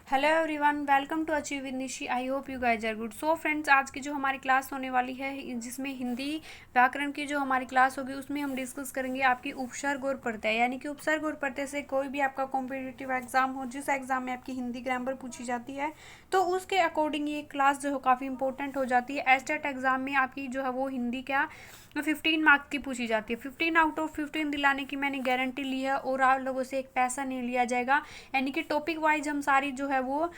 Hello everyone, welcome to achieve with Nishi. I hope you guys are good. So friends, आज की जो हमारी class होने वाली है, जिसमें हिंदी व्याकरण की जो हमारी क्लास होगी, उसमें हम डिस्कस करेंगे आपकी उपसर्ग और प्रत्यय। यानी कि उपसर्ग और प्रत्यय से कोई भी आपका कॉम्पिटिटिव एग्जाम हो, जिस एग्जाम में आपकी हिंदी ग्रामर पूछी जाती है, तो उसके अकॉर्डिंग ये क्लास जो है काफ़ी इंपॉर्टेंट हो जाती है। एस्टेट एग्जाम में आपकी जो है वो हिंदी क्या 15 मार्क्स की पूछी जाती है। 15 आउट ऑफ 15 दिलाने की मैंने गारंटी ली है और आप लोगों से एक पैसा नहीं लिया जाएगा। यानी कि टॉपिक वाइज हम सारी जो है वो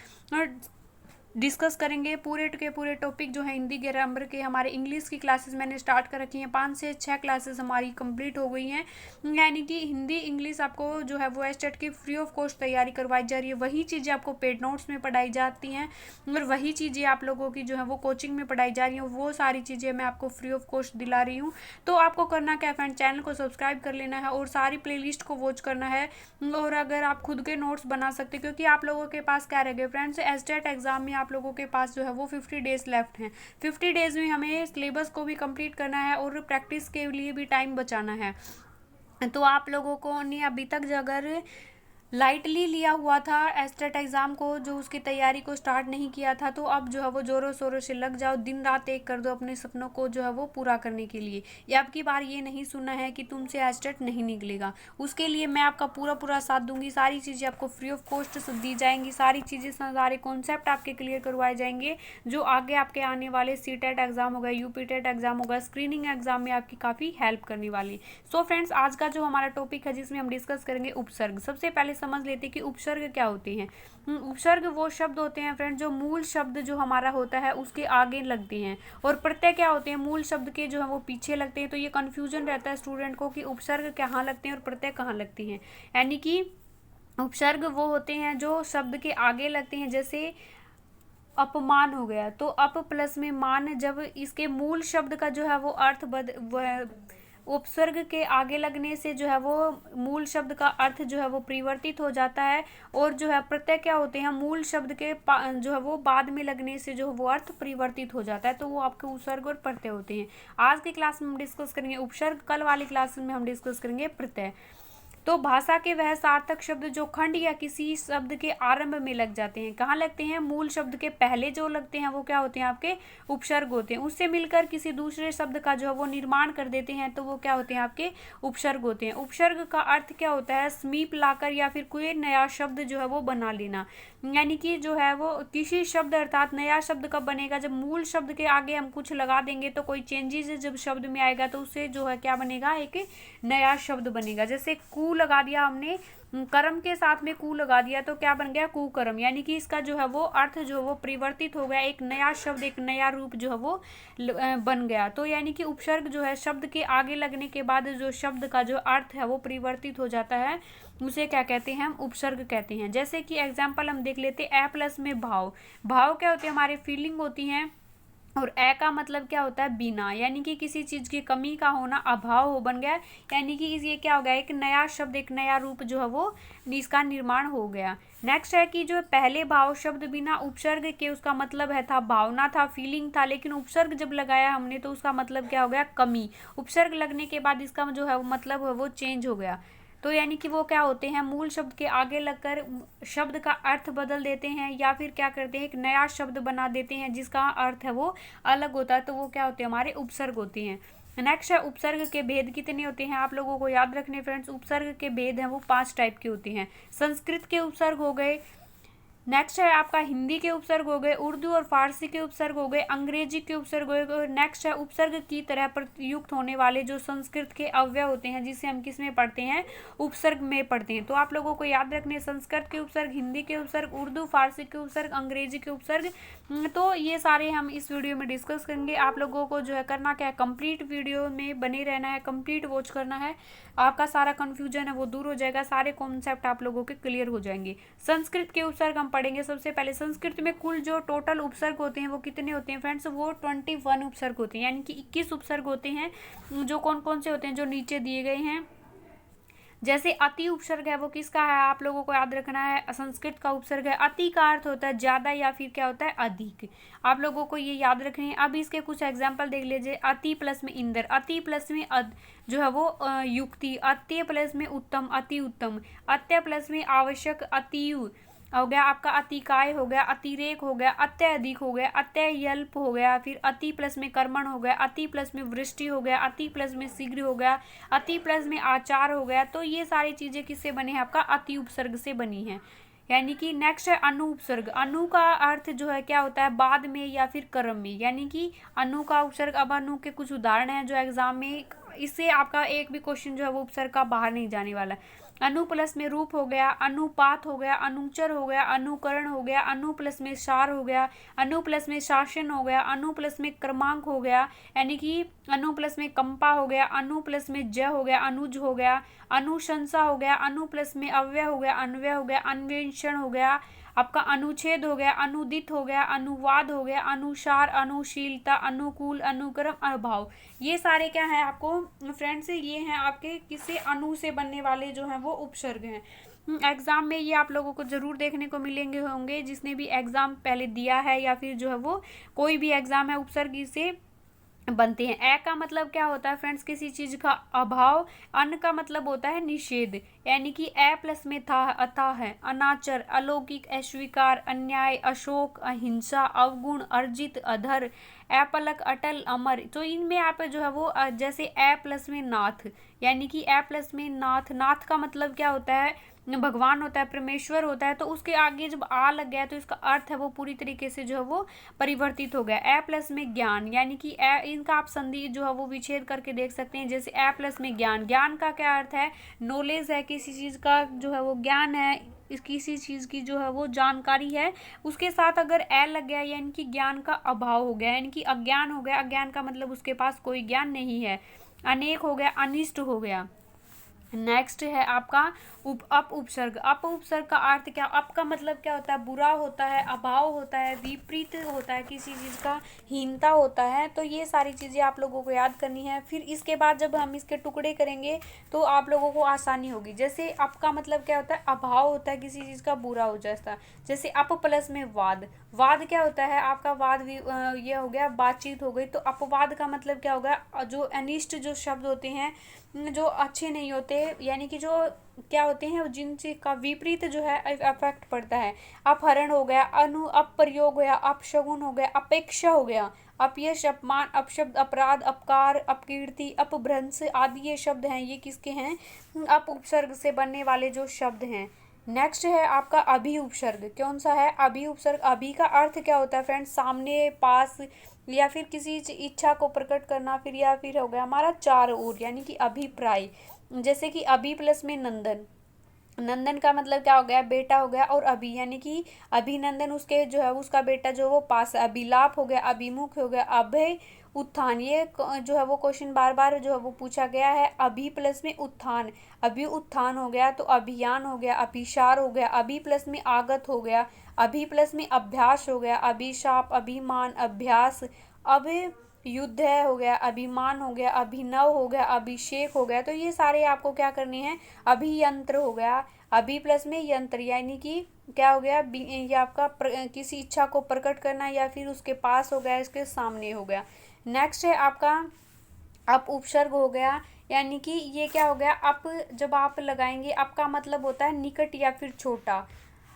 डिस्कस करेंगे। पूरे के पूरे टॉपिक जो है हिंदी ग्रामर के, हमारे इंग्लिश की क्लासेस मैंने स्टार्ट कर रखी हैं। 5 से 6 क्लासेस हमारी कंप्लीट हो गई हैं। यानी कि हिंदी इंग्लिश आपको जो है वो एस्टेट की फ्री ऑफ कॉस्ट तैयारी करवाई जा रही है। वही चीज़ें आपको पेड नोट्स में पढ़ाई जाती हैं और वही चीज़ें आप लोगों की जो है वो कोचिंग में पढ़ाई जा रही हैं। वो सारी चीज़ें मैं आपको फ्री ऑफ कॉस्ट दिला रही हूँ। तो आपको करना क्या फ्रेंड, चैनल को सब्सक्राइब कर लेना है और सारी प्लेलिस्ट को वॉच करना है। और अगर आप खुद के नोट्स बना सकते, क्योंकि आप लोगों के पास क्या रह गए फ्रेंड्स, एस्टेट एग्जाम में आप लोगों के पास जो है वो 50 डेज लेफ्ट हैं। 50 डेज में हमें सिलेबस को भी कंप्लीट करना है और प्रैक्टिस के लिए भी टाइम बचाना है। तो आप लोगों को ने अभी तक जो अगर लाइटली लिया हुआ था एस्टेट एग्ज़ाम को, जो उसकी तैयारी को स्टार्ट नहीं किया था, तो अब जो है वो ज़ोरों शोरों से लग जाओ, दिन रात एक कर दो अपने सपनों को जो है वो पूरा करने के लिए। ये अब की बार ये नहीं सुनना है कि तुमसे एस्टेट नहीं निकलेगा। उसके लिए मैं आपका पूरा पूरा साथ दूंगी। सारी चीज़ें आपको फ्री ऑफ कॉस्ट दी जाएंगी। सारी चीज़ें, सारे कॉन्सेप्ट आपके क्लियर करवाए जाएंगे, जो आगे आपके आने वाले सीटेट एग्ज़ाम होगा, यूपीटेट एग्ज़ाम होगा, स्क्रीनिंग एग्ज़ाम में आपकी काफ़ी हेल्प करने वाली। सो फ्रेंड्स, आज का जो हमारा टॉपिक है, जिसमें हम डिस्कस करेंगे उपसर्ग। सबसे पहले समझ लेते हैं कि उपसर्ग क्या होते हैं। उपसर्ग वो शब्द होते हैं फ्रेंड, जो मूल शब्द जो हमारा होता है उसके आगे लगते हैं। और प्रत्यय क्या होते हैं, मूल शब्द के जो है वो पीछे लगते हैं। तो ये कंफ्यूजन रहता है स्टूडेंट को कि उपसर्ग कहाँ लगते हैं और प्रत्यय कहाँ लगते हैं। यानी कि उपसर्ग वो होते हैं जो शब्द के आगे लगते हैं। जैसे अपमान हो गया, तो अप प्लस में मान, जब इसके मूल शब्द का जो है वो अर्थ उपसर्ग के आगे लगने से जो है वो मूल शब्द का अर्थ जो है वो परिवर्तित हो जाता है। और जो है प्रत्यय क्या होते हैं, मूल शब्द के जो है वो बाद में लगने से जो वो अर्थ परिवर्तित हो जाता है। तो वो आपके उपसर्ग और प्रत्यय होते हैं। आज की क्लास में हम डिस्कस करेंगे उपसर्ग, कल वाली क्लास में हम डिस्कस करेंगे प्रत्यय। तो भाषा के वह सार्थक शब्द जो खंड या किसी शब्द के आरंभ में लग जाते हैं, कहाँ लगते हैं, मूल शब्द के पहले जो लगते हैं वो क्या होते हैं, आपके उपसर्ग होते हैं। उससे मिलकर किसी दूसरे शब्द का जो है वो निर्माण कर देते हैं, तो वो क्या होते हैं, आपके उपसर्ग होते हैं। उपसर्ग का अर्थ क्या होता है, समीप लाकर या फिर कोई नया शब्द जो है वो बना लेना। यानी कि जो है वो किसी शब्द, अर्थात नया शब्द कब बनेगा, जब मूल शब्द के आगे हम कुछ लगा देंगे, तो कोई चेंजेस जब शब्द में आएगा तो उससे जो है क्या बनेगा, एक नया शब्द बनेगा। जैसे कू लगा दिया हमने, कर्म के साथ में कू लगा दिया, तो क्या बन गया, कुकर्म। यानी कि इसका जो है वो अर्थ जो है वो परिवर्तित हो गया, एक नया शब्द, एक नया रूप जो है वो बन गया। तो यानी कि उपसर्ग जो है शब्द के आगे लगने के बाद जो शब्द का जो अर्थ है वो परिवर्तित हो जाता है, उसे क्या कहते हैं, हम उपसर्ग कहते हैं। जैसे कि एग्जाम्पल हम देख लेते हैं, ए प्लस में भाव। भाव क्या होते हैं, हमारे फीलिंग होती हैं। और ए का मतलब क्या होता है, बिना। यानी कि किसी चीज की कमी का होना, अभाव हो बन गया। यानी कि ये क्या हो गया, एक नया शब्द, एक नया रूप जो है वो इसका निर्माण हो गया। नेक्स्ट है कि जो पहले भाव शब्द बिना उपसर्ग के, उसका मतलब है था भावना था, फीलिंग था, लेकिन उपसर्ग जब लगाया हमने तो उसका मतलब क्या हो गया, कमी। उपसर्ग लगने के बाद इसका जो है वो मतलब है वो चेंज हो गया। तो यानी कि वो क्या होते हैं, मूल शब्द के आगे लगकर शब्द का अर्थ बदल देते हैं, या फिर क्या करते हैं, एक नया शब्द बना देते हैं जिसका अर्थ है वो अलग होता है। तो वो क्या होते हैं, हमारे उपसर्ग होते हैं। नेक्स्ट है उपसर्ग के भेद कितने होते हैं, आप लोगों को याद रखने फ्रेंड्स। उपसर्ग के भेद हैं वो 5 टाइप के होते हैं। संस्कृत के उपसर्ग हो गए, नेक्स्ट है आपका हिंदी के उपसर्ग हो गए, उर्दू और फारसी के उपसर्ग हो गए, अंग्रेजी के उपसर्ग हो गए। नेक्स्ट है उपसर्ग की तरह प्रयुक्त होने वाले जो संस्कृत के अव्यय होते हैं, जिसे हम किस में पढ़ते हैं, उपसर्ग में पढ़ते हैं। तो आप लोगों को याद रखने, संस्कृत के उपसर्ग, हिंदी के उपसर्ग, उर्दू फारसी के उपसर्ग, अंग्रेजी के उपसर्ग। तो ये सारे हम इस वीडियो में डिस्कस करेंगे। आप लोगों को जो है करना क्या है, कंप्लीट वीडियो में बने रहना है, कंप्लीट वॉच करना है। आपका सारा कंफ्यूजन है वो दूर हो जाएगा, सारे कॉन्सेप्ट आप लोगों के क्लियर हो जाएंगे। संस्कृत के उपसर्ग हम पढ़ेंगे। सबसे पहले संस्कृत में कुल जो टोटल उपसर्ग होते हैं वो कितने होते हैं फ्रेंड्स, वो 21 उपसर्ग होते हैं। यानी कि 21 उपसर्ग होते हैं। जो कौन कौन से होते हैं, जो नीचे दिए गए हैं। जैसे अति उपसर्ग है वो किसका है, आप लोगों को याद रखना है, संस्कृत का उपसर्ग है। अति का अर्थ होता है ज्यादा या फिर क्या होता है, अधिक। आप लोगों को ये याद रखनी है। अब इसके कुछ एग्जाम्पल देख लीजिए। अति प्लस में इंद्र, अति प्लस में जो है वो युक्ति, अत्य प्लस में उत्तम, अति उत्तम, अत्य प्लस में आवश्यक, अतियु, हो गया आपका अतिकाय हो गया, अतिरेक हो गया, अत्यधिक हो गया, अत्यल्प हो गया, फिर अति प्लस में कर्मण हो गया, अति प्लस में वृष्टि हो गया, अति प्लस में शीघ्र हो गया, अति प्लस में आचार हो गया। तो ये सारी चीजें किससे बनी है? आपका अति उपसर्ग से बनी है। यानी कि नेक्स्ट है अनु उपसर्ग। अनु का अर्थ जो है क्या होता है? बाद में या फिर क्रम में। यानी कि अनु का उपसर्ग, अब अनु के कुछ उदाहरण हैं जो एग्जाम में, इससे आपका एक भी क्वेश्चन जो है वो उपसर्ग का बाहर नहीं जाने वाला है। अनु प्लस में रूप हो गया, अनुपात हो गया, अनुचर हो गया, अनुकरण हो गया, अनु प्लस में सार हो गया, अनु प्लस में शासन हो गया, अनु प्लस में क्रमांक हो गया, यानी कि अनु प्लस में कंपा हो गया, अनु प्लस में ज हो गया, अनुज हो गया, अनुशंसा हो गया, अनु प्लस में अव्यय हो गया, अन्वय हो गया, अन्वेषण हो गया, आपका अनुच्छेद हो गया, अनुदित हो गया, अनुवाद हो गया, अनुसार, अनुशीलता, अनुकूल, अनुक्रम, अभाव। ये सारे क्या है आपको फ्रेंड्स? ये हैं आपके किसी अनु से बनने वाले जो हैं वो उपसर्ग हैं। एग्जाम में ये आप लोगों को जरूर देखने को मिलेंगे होंगे, जिसने भी एग्जाम पहले दिया है या फिर जो है वो कोई भी एग्जाम है, उपसर्ग से बनते हैं। ए का मतलब क्या होता है फ्रेंड्स? किसी चीज का अभाव। अन का मतलब होता है निषेध, यानी कि ए प्लस में था, अथा है, अनाचर, अलौकिक, अस्वीकार, अन्याय, अशोक, अहिंसा, अवगुण, अर्जित, अधर, अपलक, अटल, अमर। तो इनमें आप जो है वो जैसे ए प्लस में नाथ, यानी कि ए प्लस में नाथ। नाथ का मतलब क्या होता है? भगवान होता है, परमेश्वर होता है। तो उसके आगे जब आ लग गया तो इसका अर्थ है वो पूरी तरीके से जो है वो परिवर्तित हो गया। ए प्लस में ज्ञान, यानी कि ए, इनका आप संधि जो है वो विच्छेद करके देख सकते हैं। जैसे ए प्लस में ज्ञान, ज्ञान का क्या अर्थ है? नॉलेज है, किसी चीज का जो है वो ज्ञान है, किसी चीज की जो है वो जानकारी है। उसके साथ अगर ए लग गया यानी कि ज्ञान का अभाव हो गया, यानी कि अज्ञान हो गया। अज्ञान का मतलब उसके पास कोई ज्ञान नहीं है। अनेक हो गया, अनिष्ट हो गया। नेक्स्ट है आपका अप उपसर्ग। अप उपसर्ग का अर्थ क्या? अप का मतलब क्या होता है? बुरा होता है, अभाव होता है, विपरीत होता है, किसी चीज का हीनता होता है। तो ये सारी चीजें आप लोगों को याद करनी है। फिर इसके बाद जब हम इसके टुकड़े करेंगे तो आप लोगों को आसानी होगी। जैसे अप का मतलब क्या होता है? अभाव होता है, किसी चीज का बुरा हो जाता है। जैसे अप प्लस में वाद, वाद क्या होता है आपका? वाद ये हो गया, बातचीत हो गई। तो अपवाद का मतलब क्या होगा? जो अनिष्ट जो शब्द होते हैं, जो अच्छे नहीं होते, यानी कि जो क्या होते हैं, जिनसे का विपरीत जो है इफेक्ट पड़ता है। अपहरण हो गया, अप्रयोग हो गया, अपशगुन हो गया, अपेक्षा हो गया, अपयश, अपमान, अपशब्द, अपराध, अपकार, अपकीर्ति, अपभ्रंश आदि ये शब्द हैं। ये किसके हैं? अप उपसर्ग से बनने वाले जो शब्द हैं। नेक्स्ट है आपका अभि उपसर्ग। कौन सा है? अभि उपसर्ग। अभि का अर्थ क्या होता है फ्रेंड्स? सामने, पास, या फिर किसी इच्छा को प्रकट करना। फिर या फिर हो गया हमारा चार ओर, यानी कि अभिप्राय। जैसे कि अभि प्लस में नंदन, नंदन का मतलब क्या हो गया? बेटा हो गया। और अभि यानी कि अभिनंदन, उसके जो है उसका बेटा जो वो पास है। अभिलाप हो गया, अभिमुख हो गया, अभय उत्थान। ये जो है वो क्वेश्चन बार बार जो है वो पूछा गया है। अभि प्लस में उत्थान, अभि उत्थान हो गया। तो अभियान हो गया, अभिसार हो गया, अभि प्लस में आगत हो गया, अभि प्लस में अभ्यास हो गया, अभिशाप, अभिमान, अभ्यास, अभि युद्ध है हो गया, अभिमान हो गया, अभिनव हो गया, अभिषेक हो गया। तो ये सारे आपको क्या करने हैं? अभियंत्र हो गया, अभि प्लस में यंत्र, यानी कि क्या हो गया? ये आपका किसी इच्छा को प्रकट करना, या फिर उसके पास हो गया, इसके सामने हो गया। नेक्स्ट है आपका अप उपसर्ग हो गया, यानी कि ये क्या हो गया? अप जब आप लगाएंगे, अप का मतलब होता है निकट या फिर छोटा।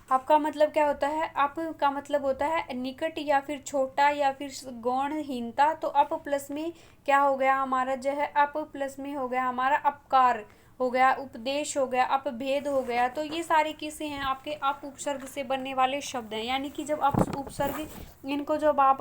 आपका मतलब क्या होता है? अप का मतलब होता है निकट या फिर छोटा या फिर गौणहीनता। तो अप प्लस में क्या हो गया हमारा जो है? अप प्लस में हो गया हमारा अपकार हो गया, उपदेश हो गया, अपभेद हो गया। तो ये सारे किसे हैं? आपके अप उपसर्ग से बनने वाले शब्द हैं। यानी कि जब अप उपसर्ग, इनको जब आप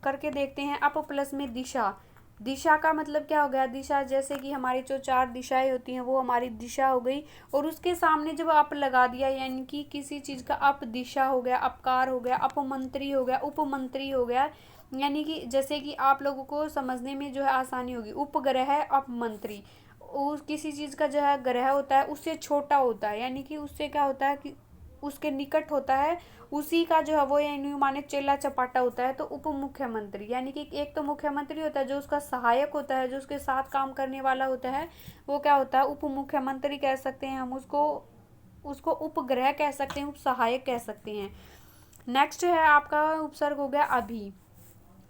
करके देखते हैं, अप प्लस में दिशा, दिशा का मतलब क्या हो गया? दिशा, जैसे कि हमारी जो चार दिशाएं होती हैं वो हमारी दिशा हो गई। और उसके सामने जब अप लगा दिया, यानी कि किसी चीज का अप दिशा हो गया, अपकार हो गया, अपमंत्री हो गया, उपमंत्री हो गया। यानी कि जैसे कि आप लोगों को समझने में जो है आसानी होगी। उपग्रह, अपमंत्री, उस किसी चीज का जो है ग्रह होता है उससे छोटा होता है, यानी कि उससे क्या होता है कि उसके निकट होता है, उसी का जो है वो यानी माने चेला चपाटा होता है। तो उप मुख्यमंत्री, यानी कि एक तो मुख्यमंत्री होता है जो उसका सहायक होता है, जो उसके साथ काम करने वाला होता है, वो क्या होता है? उप मुख्यमंत्री कह सकते हैं हम उसको। उसको उपग्रह कह सकते हैं, उप सहायक कह सकते हैं। नेक्स्ट है आपका उपसर्ग हो गया अभी।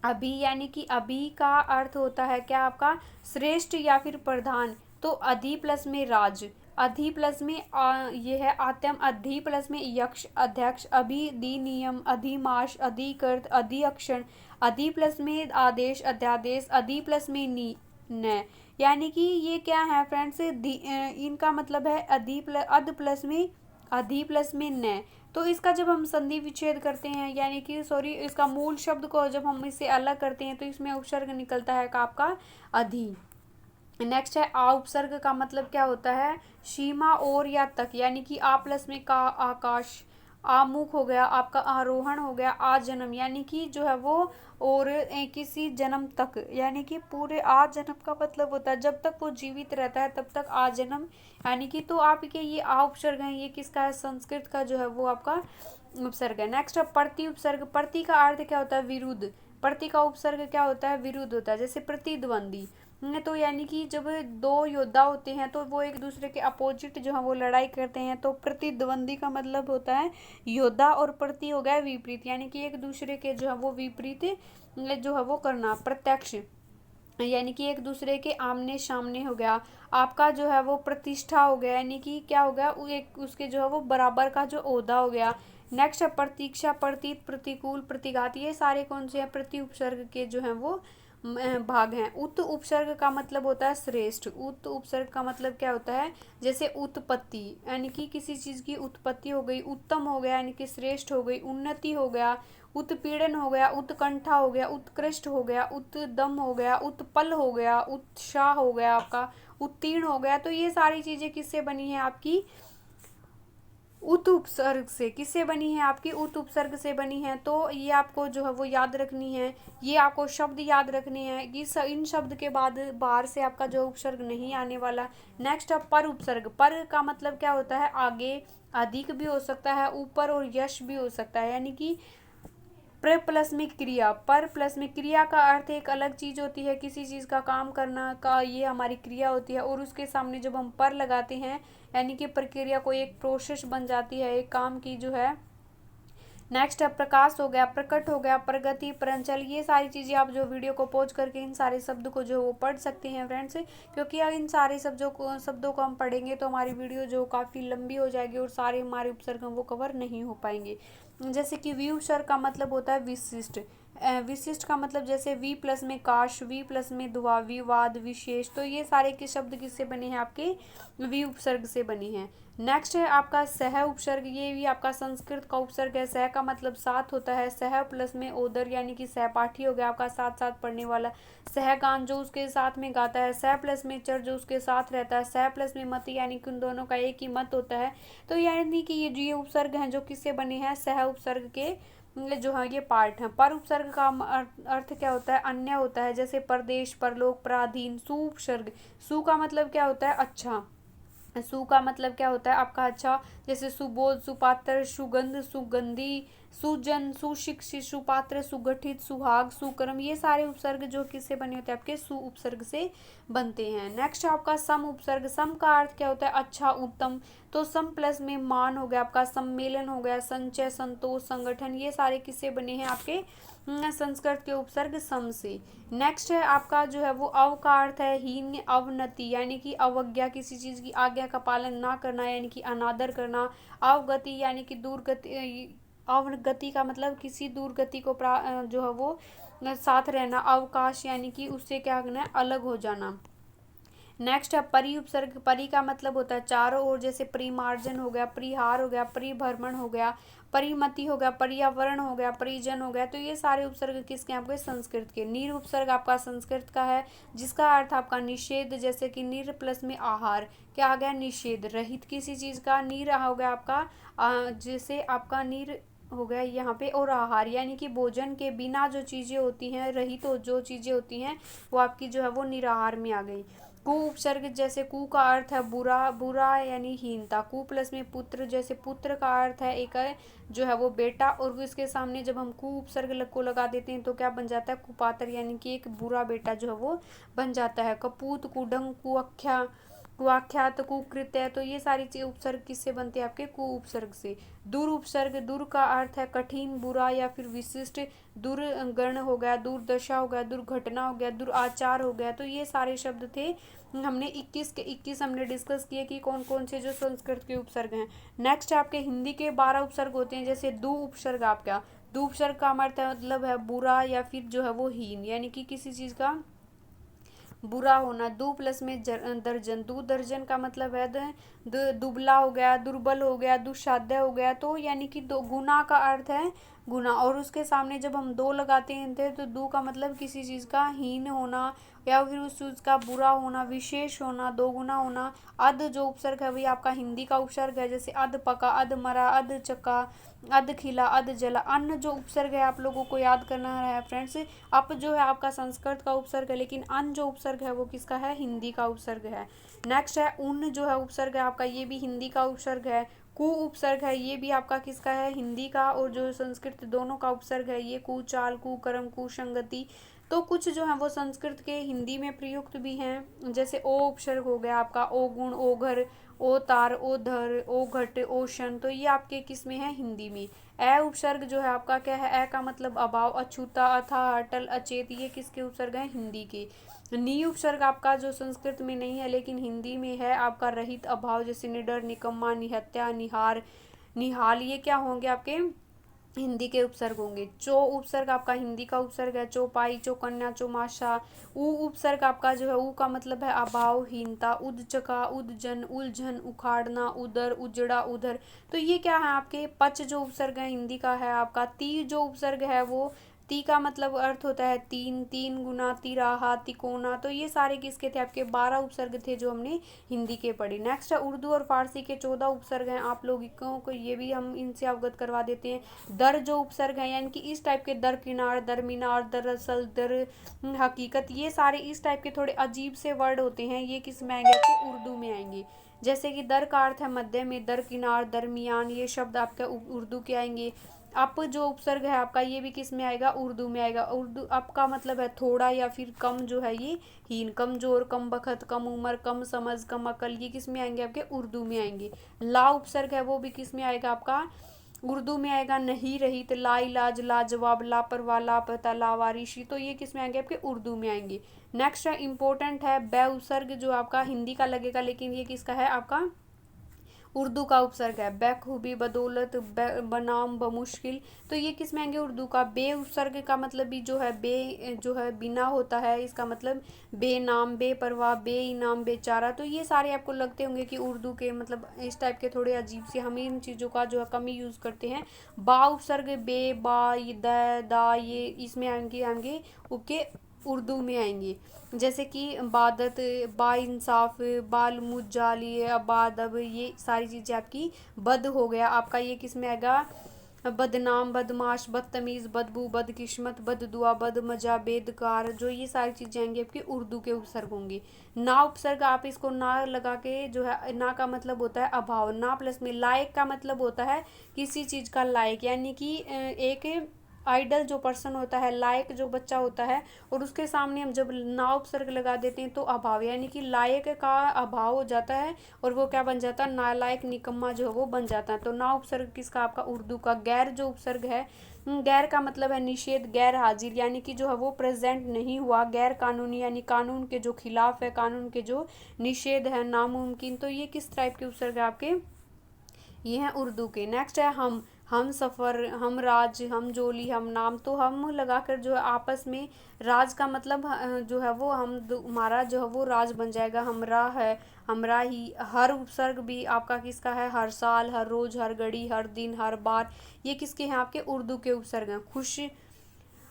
अभी यानी कि अभी का अर्थ होता है क्या आपका? श्रेष्ठ या फिर प्रधान। तो अधि प्लस में राज, अधि प्लस में ये है आत्यम, अधि प्लस में यक्ष, अध्यक्ष, अभिधिनियम, अधिमाश, अधिकृत, अधिअक्षण, अधि प्लस में आदेश, अध्यादेश, अधि प्लस में नी न। यानी कि ये क्या है फ्रेंड्स, इनका मतलब है अध प्लस में अधि प्लस में न। तो इसका जब हम संधि विच्छेद करते हैं, यानी कि सॉरी, इसका मूल शब्द को जब हम इससे अलग करते हैं तो इसमें उपसर्ग निकलता है का आपका अधि। नेक्स्ट है आ उपसर्ग का मतलब क्या होता है, सीमा और या तक, यानी कि आ प्लस में का आकाश, आमुख हो गया आपका आरोहण हो गया, आ जन्म यानी कि जो है वो और किसी जन्म तक, यानी कि पूरे आ जन्म का मतलब होता है जब तक वो जीवित रहता है तब तक आ जन्म, यानी कि तो आपके ये आ उपसर्ग है, ये किसका है, संस्कृत का जो है वो आपका उपसर्ग है। नेक्स्ट है प्रति उपसर्ग। प्रति का अर्थ क्या होता है, विरुद्ध। प्रति का उपसर्ग क्या होता है, विरुद्ध होता है। जैसे प्रतिद्वंदी, तो यानी कि जब दो योद्धा होते हैं तो वो एक दूसरे के अपोजिट जो है वो लड़ाई करते हैं, तो प्रतिद्वंदी का मतलब होता है योद्धा, और प्रति हो गया विपरीत, यानी कि एक दूसरे के जो है वो विपरीत जो है वो करना। प्रत्यक्ष यानी कि एक दूसरे के आमने सामने हो गया। आपका जो है वो प्रतिष्ठा हो गया, यानी कि क्या हो गया, एक उसके जो है वो बराबर का जो ओहदा हो गया। नेक्स्ट है प्रतीक्षा, प्रतीत, प्रतिकूल, प्रतिघात, ये सारे कौन से हैं, प्रति उपसर्ग के जो हैं वो भाग हैं। उत उपसर्ग का मतलब होता है श्रेष्ठ। उत उपसर्ग का मतलब क्या होता है, जैसे उत्पत्ति, यानी कि किसी चीज की उत्पत्ति हो गई, उत्तम हो गया यानी कि श्रेष्ठ हो गई, उन्नति हो गया, उत्पीड़न हो गया, उत्कंठा हो गया, उत्कृष्ट हो गया, उत्दम हो गया, उत्पल हो गया, उत्साह हो गया आपका, उत्तीर्ण हो गया। तो ये सारी चीजें किससे बनी है, आपकी उत उपसर्ग से। किससे बनी है, आपकी उत उपसर्ग से बनी है। तो ये आपको जो है वो याद रखनी है, ये आपको शब्द याद रखने हैं कि इन शब्द के बाद बाहर से आपका जो उपसर्ग नहीं आने वाला। नेक्स्ट है पर उपसर्ग। पर का मतलब क्या होता है, आगे, अधिक भी हो सकता है, ऊपर और यश भी हो सकता है, यानी कि प्र प्लस में क्रिया। पर प्लस में क्रिया का अर्थ एक अलग चीज होती है, किसी चीज का काम करना का ये हमारी क्रिया होती है, और उसके सामने जब हम पर लगाते हैं यानी कि प्रक्रिया को एक प्रोसेस बन जाती है एक काम की जो है। नेक्स्ट है प्रकाश हो गया, प्रकट हो गया, प्रगति, प्रंचल, ये सारी चीज़ें आप जो वीडियो को पॉज करके इन सारे शब्द को जो वो पढ़ सकते हैं फ्रेंड्स, क्योंकि अगर इन सारे शब्दों को हम पढ़ेंगे तो हमारी वीडियो जो काफ़ी लंबी हो जाएगी और सारे हमारे उपसर्ग वो कवर नहीं हो पाएंगे। जैसे कि वी उपसर्ग का मतलब होता है विशिष्ट। विशिष्ट का मतलब जैसे वी प्लस में काश, वी प्लस में दुआ, विवाद, विशेष, तो ये सारे के शब्द किससे बने हैं, आपके वी उपसर्ग से बनी हैं। नेक्स्ट है आपका सह उपसर्ग। ये भी आपका संस्कृत का उपसर्ग है। सह का मतलब साथ होता है, सह प्लस में ओदर यानी कि सहपाठी हो गया आपका, साथ साथ पढ़ने वाला। सहगान जो उसके साथ में गाता है, सह प्लस में चर जो उसके साथ रहता है, सह प्लस में मत यानी कि उन दोनों का एक ही मत होता है। तो यानी कि ये उपसर्ग हैं जो किससे बने हैं, सह उपसर्ग के जो है ये पार्ट हैं। पर उपसर्ग का अर्थ क्या होता है, अन्य होता है, जैसे परदेश, परलोक, पराधीन। सु उपसर्ग। सु का मतलब क्या होता है, अच्छा। सु का मतलब क्या होता है आपका अच्छा, जैसे सुबोध, सुपात्र, सुगंध, सुगंधी, सुजन, सुशिक्षित, सुपात्र, सुगठित, सुहाग, सुकर्म, ये सारे उपसर्ग जो किससे बने होते हैं, आपके सु उपसर्ग से बनते हैं। नेक्स्ट आपका सम उपसर्ग। सम का अर्थ क्या होता है, अच्छा, उत्तम। तो सम प्लस में मान हो गया आपका, सम्मेलन हो गया, संचय, संतोष, संगठन, ये सारे किससे बने हैं, आपके संस्कृत के उपसर्ग सम से। नेक्स्ट है आपका जो है वो अव का अर्थ है हीन, अवनति यानी कि अवज्ञा, किसी चीज की आज्ञा का पालन ना करना यानी कि अनादर करना। अवगति यानी कि दूरगति, अवगति का मतलब किसी दूरगति को जो है वो साथ रहना। अवकाश यानी कि उससे क्या करना है, अलग हो जाना। नेक्स्ट है परि उपसर्ग। परि का मतलब होता है चारों ओर, जैसे परिमार्जन हो गया, परिहार हो गया, परिभ्रमण हो गया, परिमति हो गया, पर्यावरण हो गया, परिजन हो गया। तो ये सारे उपसर्ग किसके, आपके संस्कृत के। नीर उपसर्ग आपका संस्कृत का है, जिसका अर्थ आपका निषेध, जैसे कि नीर प्लस में आहार, क्या आ गया, निषेध, रहित किसी चीज का। नीर हो गया आपका जैसे आपका नीर हो गया यहाँ पे, और आहार यानी कि भोजन के बिना जो चीजें होती हैं, रहित तो जो चीजें होती हैं वो आपकी जो है वो निराहार में आ गई। कु उपसर्ग। जैसे कु का अर्थ है बुरा, बुरा यानी हीनता। कु प्लस में पुत्र, जैसे पुत्र का अर्थ है एक जो है वो बेटा, और इसके सामने जब हम कु उपसर्ग को लगा देते हैं तो क्या बन जाता है, कुपात्र यानी कि एक बुरा बेटा जो है वो बन जाता है। कपूत, कुडंग, कुअख्या, कुवाख्यात, कुकृत्य, तो ये सारी चीज उपसर्ग किससे बनते हैं आपके कु उपसर्ग से। दुर उपसर्ग, दुर का अर्थ है कठिन, बुरा या फिर विशिष्ट। दुर्गण हो गया, दुर्दशा हो गया, दुर्घटना हो गया, दुराचार हो गया। तो ये सारे शब्द थे, हमने 21 के 21 हमने डिस्कस किए कि कौन कौन से जो संस्कृत के उपसर्ग हैं। नेक्स्ट आपके हिंदी के 12 उपसर्ग होते हैं। जैसे दु उपसर्ग, आपका दु उपसर्ग का मतलब है बुरा या फिर जो है वो हीन, यानी कि किसी चीज का बुरा होना। दो प्लस में दर्जन, दो दर्जन का मतलब है दुबला हो गया, दुर्बल हो गया, दुस्साध्य हो गया। तो यानी कि दो गुना का अर्थ है गुना, और उसके सामने जब हम दो लगाते हैं तो दो का मतलब किसी चीज का हीन होना या फिर उस चीज का बुरा होना, विशेष होना, दोगुना होना। अध जो उपसर्ग है वही आपका हिंदी का उपसर्ग है। जैसे अध पका, अध मरा, अध चका, अध खिला, अध जला। अन्न जो उपसर्ग है आप लोगों को याद करना है फ्रेंड्स। अप जो है आपका संस्कृत का उपसर्ग है, लेकिन अन जो उपसर्ग है वो किसका है, हिंदी का उपसर्ग है। नेक्स्ट है उन जो है उपसर्ग है आपका, ये भी हिंदी का उपसर्ग है। कु उपसर्ग है, ये भी आपका किसका है, हिंदी का और जो संस्कृत दोनों का उपसर्ग है। ये कुचाल, कुकर्म, कुसंगति। तो कुछ जो है वो संस्कृत के हिंदी में प्रयुक्त भी हैं। जैसे ओ उपसर्ग हो गया आपका, ओ गुण, ओ घर, ओ तार, ओ धर, ओ घट, ओशन। तो ये आपके किस में है, हिंदी में। ए उपसर्ग जो है आपका क्या है, ए का मतलब अभाव, अछूता, अथा, अटल, अचेत। ये किसके उपसर्ग हैं, हिंदी के। नी उपसर्ग आपका जो संस्कृत में नहीं है लेकिन हिंदी में है आपका, रहित, अभाव। जैसे निडर, निकम्मा, निहत्या, निहार, निहाल। ये क्या होंगे आपके हिंदी के उपसर्ग होंगे। चो उपसर्ग आपका हिंदी का उपसर्ग है। चौपाई, चौकन्या, चौमासा। ऊ उपसर्ग आपका जो है, ऊ का मतलब है अभाव, हीनता। उदचका, उदजन, उलझन, उखाड़ना, उदर, उजड़ा, उधर। तो ये क्या है आपके पच जो उपसर्ग है हिंदी का है आपका। ती जो उपसर्ग है वो, ती का मतलब अर्थ होता है तीन, तीन गुना, तिराहा, तिकोना। तो ये सारे किसके थे आपके, 12 उपसर्ग थे जो हमने हिंदी के पढ़े। नेक्स्ट है उर्दू और फारसी के 14 उपसर्ग हैं। आप लोगों को ये भी हम इनसे अवगत करवा देते हैं। दर जो उपसर्ग है, यानी कि इस टाइप के, दरकिनार, दरमिनार, दरअसल, दर हकीकत। ये सारे इस टाइप के थोड़े अजीब से वर्ड होते हैं, ये किस में आएंगे आपके, उर्दू में आएंगे। जैसे कि दर का अर्थ है मध्य में, दरकिनार, दरमियान। ये शब्द आपके उर्दू के आएंगे। अप जो उपसर्ग है आपका, ये भी किस में आएगा, उर्दू में आएगा। उर्दू अप का मतलब है थोड़ा या फिर कम, जो है ये हीन, कमजोर, कम बखत, कम उम्र, कम समझ, कम अकल। ये किस में आएंगे आपके, उर्दू में आएंगे। ला उपसर्ग है वो भी किस में आएगा आपका, उर्दू में आएगा। नहीं रहित, लाइलाज, लाजवाब, लापरवाह, लापता, लावारिशी। तो ये किस में आएंगे आपके, उर्दू में आएंगे। नेक्स्ट है इंपॉर्टेंट है बे उपसर्ग, जो आपका हिंदी का लगेगा लेकिन ये किसका है आपका, उर्दू का उपसर्ग है। बेखूबी, बदौलत, बनाम, बमुश्किल। तो ये किस में आएंगे, उर्दू का। बे उपसर्ग का मतलब भी जो है, बे जो है बिना होता है, इसका मतलब बेनाम, बेपरवाह, बेईनाम, बेचारा। तो ये सारे आपको लगते होंगे कि उर्दू के मतलब इस टाइप के थोड़े अजीब से, हम इन चीज़ों का जो है कम ही यूज़ करते हैं। बा उपसर्ग, बे, बा, ये दा, ये इसमें आएंगे आएंगे उपके, उर्दू में आएंगे। जैसे कि बादत, बाइंसाफ, बाल मुजाली, अबादब। ये सारी चीज़ें आपकी। बद हो गया आपका, ये किस में आएगा, बदनाम, बदमाश, बदतमीज, बदबू, बदकिस्मत, बददुआ, बदमजा, बेदकार। जो ये सारी चीज़ें आएंगी आपकी, उर्दू के उपसर्ग होंगे। ना उपसर्ग, आप इसको ना लगा के जो है, ना का मतलब होता है अभाव। ना प्लस में लायक का मतलब होता है किसी चीज़ का लायक, यानी कि एक आइडल जो पर्सन होता है, लायक जो बच्चा होता है, और उसके सामने हम जब ना उपसर्ग लगा देते हैं तो अभाव, यानी कि लायक का अभाव हो जाता है और वो क्या बन जाता है, नालायक, निकम्मा जो है वो बन जाता है। तो ना उपसर्ग किसका आपका, उर्दू का। गैर जो उपसर्ग है, गैर का मतलब है निषेध, गैर हाजिर, यानी कि जो है वो प्रेजेंट नहीं हुआ। गैर कानूनी, यानी कानून के जो खिलाफ है, कानून के जो निषेध है, नामुमकिन। तो ये किस टाइप के उपसर्ग है आपके, ये हैं उर्दू के। नेक्स्ट है हम सफ़र, हम राज, हम जोली, हम नाम। तो हम लगाकर जो है आपस में, राज का मतलब जो है वो हमारा जो है वो राज बन जाएगा। हमरा है, हमरा ही। हर उपसर्ग भी आपका किसका है, हर साल, हर रोज, हर घड़ी, हर दिन, हर बार। ये किसके हैं आपके, उर्दू के उपसर्ग हैं। खुश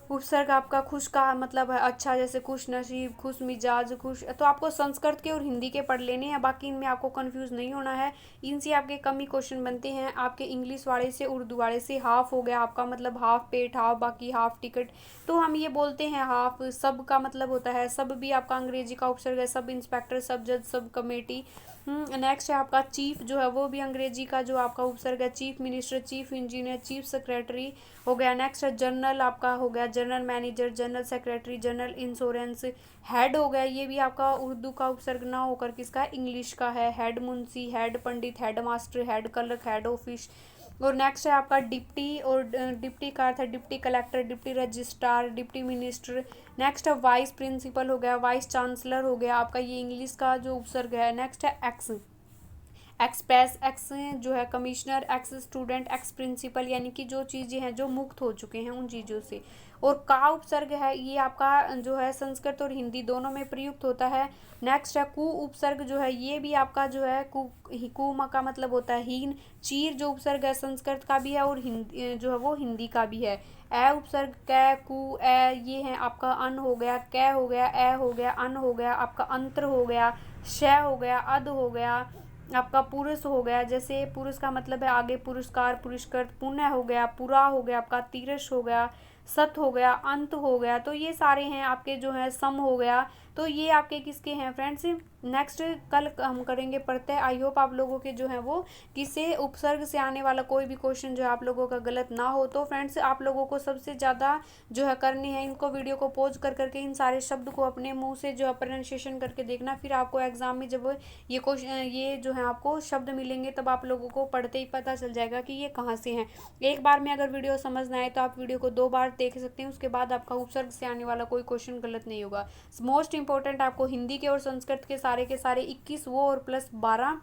उपसर्ग आपका, खुश का मतलब है अच्छा, जैसे खुश नसीब, खुश मिजाज, खुश। तो आपको संस्कृत के और हिंदी के पढ़ लेने हैं, बाकी इनमें आपको कंफ्यूज नहीं होना है। इनसे आपके कम ही क्वेश्चन बनते हैं। आपके इंग्लिश वाले से, उर्दू वाले से। हाफ हो गया आपका मतलब हाफ पेट, हाफ बाकी, हाफ टिकट। तो हम ये बोलते हैं हाफ। सब का मतलब होता है सब, भी आपका अंग्रेजी का उपसर्ग है। सब इंस्पेक्टर, सब जज, सब कमेटी। नेक्स्ट है आपका चीफ जो है वो भी अंग्रेजी का जो आपका उपसर्ग है, chief minister, chief engineer, chief secretary हो गया। नेक्स्ट है जनरल आपका हो गया, general manager, general secretary, general insurance. Head हो गया, ये भी आपका उर्दू का उपसर्ग ना होकर किसका, इंग्लिश का है। हेड मुंशी, हेड पंडित, head master, head clerk, head office. और नेक्स्ट है आपका डिप्टी, और डिप्टी का अर्थ है deputy collector, deputy registrar, deputy minister. Next है वाइस प्रिंसिपल हो गया, वाइस चांसलर हो गया आपका, ये इंग्लिश का जो उपसर्ग है। नेक्स्ट है एक्स, एक्सप्रेस, एक्स जो है commissioner, ex student, ex principal, यानी कि जो चीज़ें हैं जो मुक्त हो चुके हैं उन चीज़ों से। और का उपसर्ग है, ये आपका जो है संस्कृत और हिंदी दोनों में प्रयुक्त होता है। नेक्स्ट है कु उपसर्ग जो है, ये भी आपका जो है कु का मतलब होता है हीन। चीर जो उपसर्ग है संस्कृत का भी है और हिंदी जो है वो हिंदी का भी है। ए उपसर्ग कै, कु, ए, ये है आपका अन हो गया, कै हो गया, ए हो गया, अन हो गया, आपका अंतर हो गया, श हो गया, अध हो गया, आपका पुरुष हो गया। जैसे पुरुष का मतलब है आगे पुरस्कार, पुरस्कृत, पुण्य हो गया, पुरा हो गया, आपका तीरश हो गया, सत हो गया, अंत हो गया। तो ये सारे हैं आपके जो है सम हो गया। तो ये आपके किसके हैं फ्रेंड्स। नेक्स्ट कल हम करेंगे पढ़ते हैं। आई होप आप लोगों के जो है वो किसी उपसर्ग से आने वाला कोई भी क्वेश्चन जो है आप लोगों का गलत ना हो। तो फ्रेंड्स आप लोगों को सबसे ज़्यादा जो है करनी है, इनको वीडियो को पॉज कर करके इन सारे शब्द को अपने मुंह से जो है प्रोनाउंसिएशन करके देखना। फिर आपको एग्जाम में जब ये क्वेश्चन, ये जो है आपको शब्द मिलेंगे तब आप लोगों को पढ़ते ही पता चल जाएगा कि ये कहाँ से हैं। एक बार में अगर वीडियो समझ ना आए तो आप वीडियो को 2 बार देख सकते हैं, उसके बाद आपका उपसर्ग से आने वाला कोई क्वेश्चन गलत नहीं होगा। मोस्ट इंपॉर्टेंट आपको हिंदी के और संस्कृत के सारे 21 वो और प्लस 12,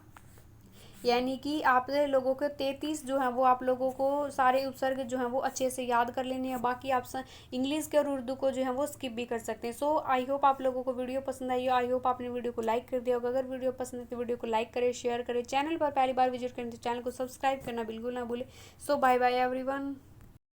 यानी कि आप लोगों के 33 जो है वो आप लोगों को सारे उपसर्ग जो हैं वो अच्छे से याद कर लेने हैं। बाकी आप इंग्लिश के और उर्दू को जो है वो स्किप भी कर सकते हैं। सो आई होप आप लोगों को वीडियो पसंद आई हो। आई होप आपने वीडियो को लाइक कर दिया होगा। अगर वीडियो पसंद है तो वीडियो को लाइक करें, शेयर करें। चैनल पर पहली बार विजिट करें तो चैनल को सब्सक्राइब करना बिल्कुल ना भूलें। सो बाय बाय एवरीवन।